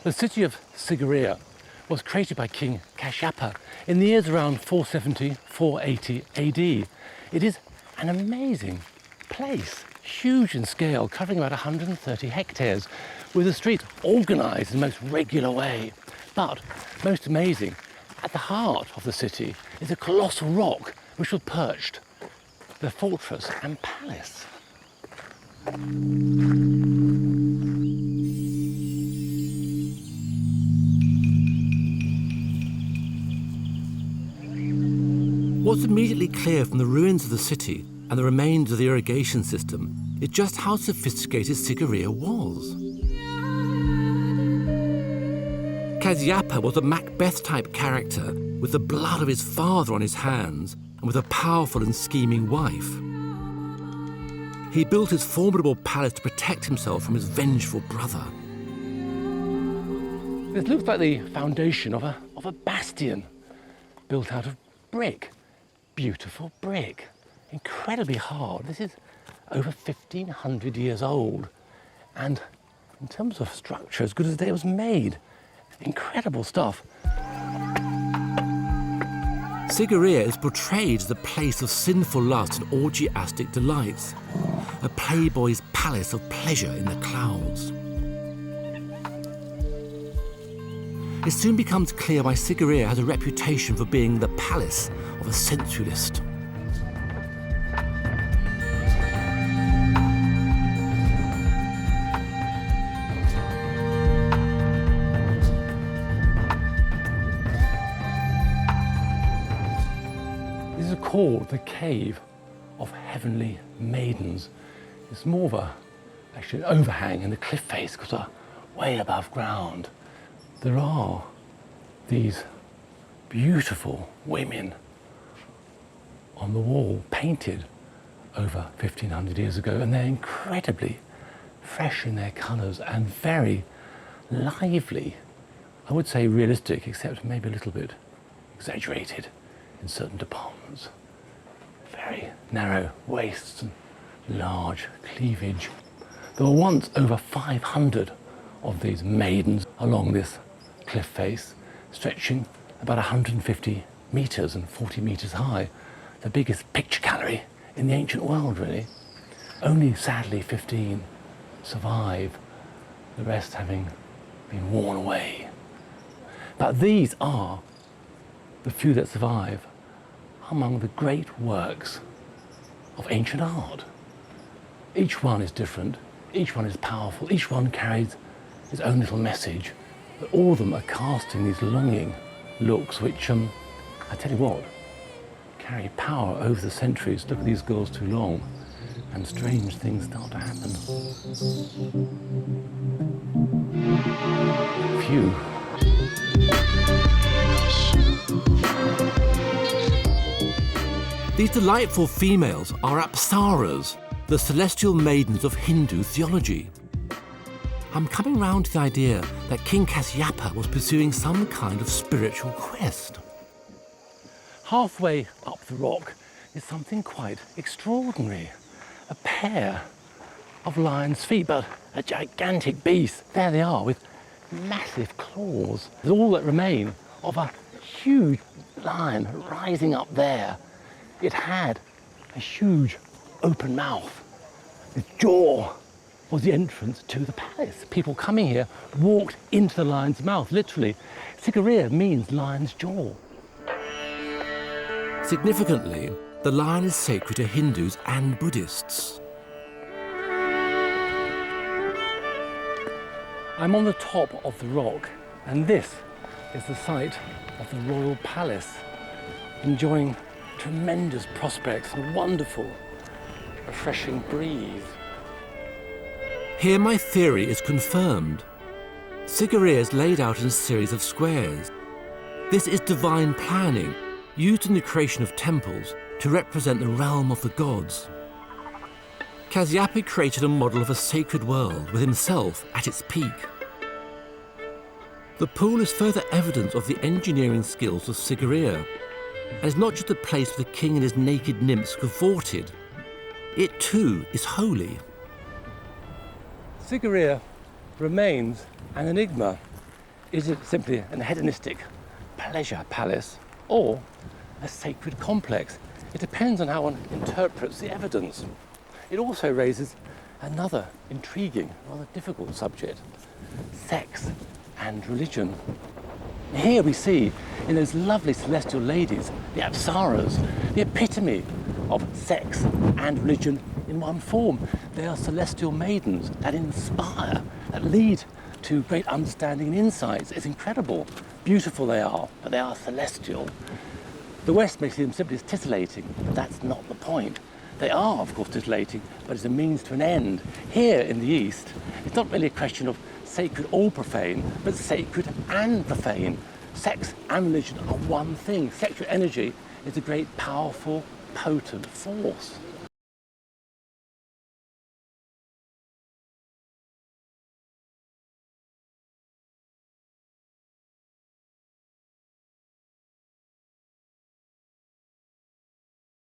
The city of Sigiriya was created by King Kashyapa in the years around 470-480 AD. It is an amazing place, huge in scale, covering about 130 hectares, with the streets organised in the most regular way. But most amazing, at the heart of the city is a colossal rock which was perched, the fortress and palace. What's immediately clear from the ruins of the city and the remains of the irrigation system is just how sophisticated Sigiriya was. Kashyapa was a Macbeth-type character with the blood of his father on his hands and with a powerful and scheming wife. He built his formidable palace to protect himself from his vengeful brother. This looks like the foundation of a bastion built out of brick. Beautiful brick, incredibly hard. This is over 1,500 years old, and in terms of structure, as good as the day it was made. Incredible stuff. Sigiriya is portrayed as a place of sinful lust and orgiastic delights, a playboy's palace of pleasure in the clouds. It soon becomes clear why Sigiriya has a reputation for being the palace of a sensualist. This is called the Cave of Heavenly Maidens. It's more of actually an overhang in the cliff face because we're way above ground. There are these beautiful women on the wall, painted over 1,500 years ago, and they're incredibly fresh in their colours and very lively. I would say realistic, except maybe a little bit exaggerated in certain departments. Very narrow waists and large cleavage. There were once over 500 of these maidens along this cliff face, stretching about 150 metres and 40 metres high. The biggest picture gallery in the ancient world, really. Only, sadly, 15 survive, the rest having been worn away. But these are the few that survive among the great works of ancient art. Each one is different, each one is powerful, each one carries its own little message, but all of them are casting these longing looks which, I tell you what, carry power over the centuries. Look at these girls too long, and strange things start to happen. Phew. These delightful females are apsaras, the celestial maidens of Hindu theology. I'm coming round to the idea that King Kashyapa was pursuing some kind of spiritual quest. Halfway up the rock is something quite extraordinary. A pair of lion's feet, but a gigantic beast. There they are, with massive claws. It's all that remain of a huge lion rising up there. It had a huge open mouth. Its jaw was the entrance to the palace. People coming here walked into the lion's mouth, literally. Sigiriya means lion's jaw. Significantly, the lion is sacred to Hindus and Buddhists. I'm on the top of the rock, and this is the site of the royal palace, enjoying tremendous prospects and wonderful, refreshing breeze. Here my theory is confirmed. Sigiriya is laid out in a series of squares. This is divine planning, used in the creation of temples to represent the realm of the gods. Kashyapa created a model of a sacred world with himself at its peak. The pool is further evidence of the engineering skills of Sigiriya, and is not just a place where the king and his naked nymphs cavorted. It too is holy. Sigiriya remains an enigma. Is it simply an hedonistic pleasure palace or a sacred complex? It depends on how one interprets the evidence. It also raises another intriguing, rather difficult subject: sex and religion. Here we see, in those lovely celestial ladies, the Apsaras, the epitome of sex and religion in one form. They are celestial maidens that inspire, that lead to great understanding and insights. It's incredible. Beautiful they are, but they are celestial. The West may see them simply as titillating, but that's not the point. They are, of course, titillating, but it's a means to an end. Here in the East, it's not really a question of sacred or profane, but sacred and profane. Sex and religion are one thing. Sexual energy is a great, powerful, potent force.